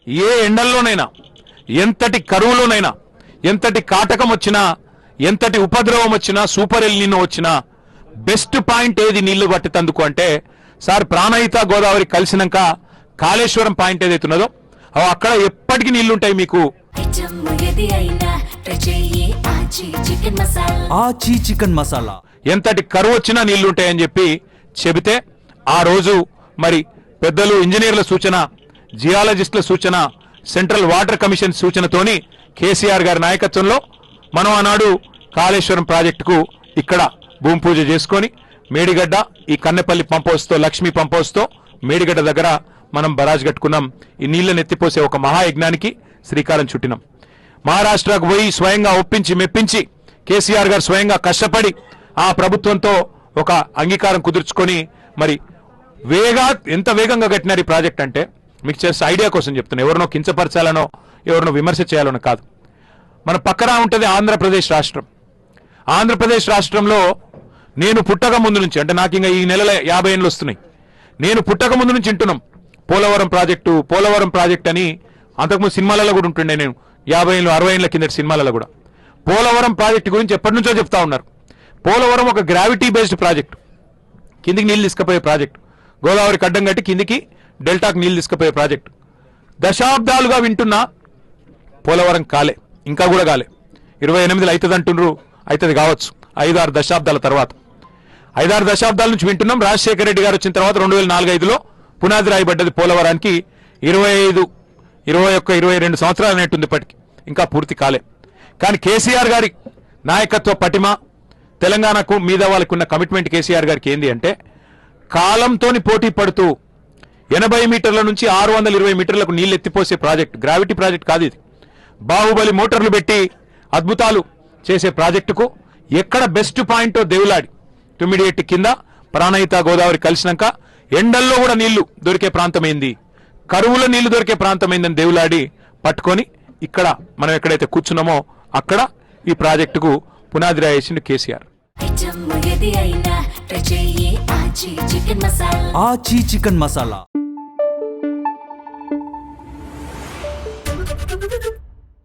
ఏ ఎండల్లోనైనా, ఎంతటి కరువులోనైనా, ఎంతటి కాటకం వచ్చినా, ఎంతటి ఉపద్రవం వచ్చినా, సూపర్ ఎల్ నినో వచ్చినా బెస్ట్ పాయింట్ ఏది నీళ్లు పట్టేందుకు అంటే సార్ ప్రాణహిత గోదావరి కలిసినాక కాళేశ్వరం పాయింట్ ఏదైతున్నదో అక్కడ ఎప్పటికీ నీళ్లుంటాయి మీకు. ఆచి చికెన్ మసాలా ఎంతటి కరువు వచ్చినా నీళ్లుంటాయని చెప్పి చెబితే ఆ రోజు మరి పెద్దలు ఇంజనీర్ల సూచన, జియాలజిస్టుల సూచన, సెంట్రల్ వాటర్ కమిషన్ సూచనతోని కేసీఆర్ గారి నాయకత్వంలో మనం ఆనాడు కాళేశ్వరం ప్రాజెక్టుకు ఇక్కడ భూమి పూజ చేసుకొని మేడిగడ్డ ఈ కన్నెపల్లి పంప్ హౌస్తో, లక్ష్మీ పంప్ హౌస్తో మేడిగడ్డ దగ్గర మనం బరాజ్ కట్టుకున్నాం. ఈ నీళ్లను ఎత్తిపోసే ఒక మహాయజ్ఞానికి శ్రీకారం చుట్టినాం. మహారాష్ట్రకు పోయి స్వయంగా ఒప్పించి మెప్పించి కేసీఆర్ గారు స్వయంగా కష్టపడి ఆ ప్రభుత్వంతో ఒక అంగీకారం కుదుర్చుకొని మరి ఎంత వేగంగా కట్టినారు ఈ ప్రాజెక్ట్ అంటే మీకు చేసే ఐడియా కోసం చెప్తున్నా. ఎవరినో కించపరచాలనో ఎవరినో విమర్శ చేయాలనో కాదు. మన పక్కన ఉంటుంది ఆంధ్రప్రదేశ్ రాష్ట్రం. ఆంధ్రప్రదేశ్ రాష్ట్రంలో నేను పుట్టక ముందు నుంచి, అంటే నాకు ఇంకా ఈ నెలలో 50 ఏళ్ళు వస్తున్నాయి, నేను పుట్టక ముందు నుంచి వింటున్నాం పోలవరం ప్రాజెక్ట్ అని. అంతకుముందు సినిమాలలో కూడా ఉంటుండే, నేను 50 ఏళ్ళు 60 ఏళ్ళ కింద సినిమాలలో కూడా పోలవరం ప్రాజెక్టు గురించి ఎప్పటి నుంచో చెప్తా ఉన్నారు. పోలవరం ఒక గ్రావిటీ బేస్డ్ ప్రాజెక్టు, కిందికి నీళ్ళు తీసుకుపోయే ప్రాజెక్టు, గోదావరికి అడ్డం కట్టి కిందికి డెల్టాకు నీళ్ళు తీసుకుపోయే ప్రాజెక్టు. దశాబ్దాలుగా వింటున్నా పోలవరం కాలే, ఇంకా కూడా కాలే. 28లో అవుతుంది అంటుండ్రు, అవుతుంది కావచ్చు 5-6 దశాబ్దాల తర్వాత. 5-6 దశాబ్దాల నుంచి వింటున్నాం. రాజశేఖర రెడ్డి గారు వచ్చిన తర్వాత 2004-05లో పునాది రాయబడ్డది పోలవరానికి. 25, 21, 22 సంవత్సరాలు అనేటుంది ఇప్పటికి, ఇంకా పూర్తి కాలే. కానీ కేసీఆర్ గారి నాయకత్వ పటిమ, తెలంగాణకు మీద వాళ్ళకు ఉన్న కమిట్మెంట్ కేసీఆర్ గారికి ఏంది అంటే కాలంతోని పోటీ పడుతూ 80 మీటర్ల నుంచి 620 మీటర్లకు నీళ్ళు ఎత్తిపోసే ప్రాజెక్ట్, గ్రావిటీ ప్రాజెక్ట్ కాదు ఇది. బాహుబలి మోటార్లు పెట్టి అద్భుతాలు చేసే ప్రాజెక్టుకు ఎక్కడ బెస్ట్ పాయింటో దేవులాడి 9 కింద ప్రాణహిత గోదావరి కలిసినాక ఎండల్లో కూడా నీళ్లు దొరికే ప్రాంతమైంది, కరువుల నీళ్లు దొరికే ప్రాంతమైందని దేవులాడి పట్టుకొని ఇక్కడ మనం ఎక్కడైతే కూర్చున్నామో అక్కడ ఈ ప్రాజెక్టుకు పునాది రాయేసిండు కేసీఆర్. ఆచి చికెన్ మసాలా.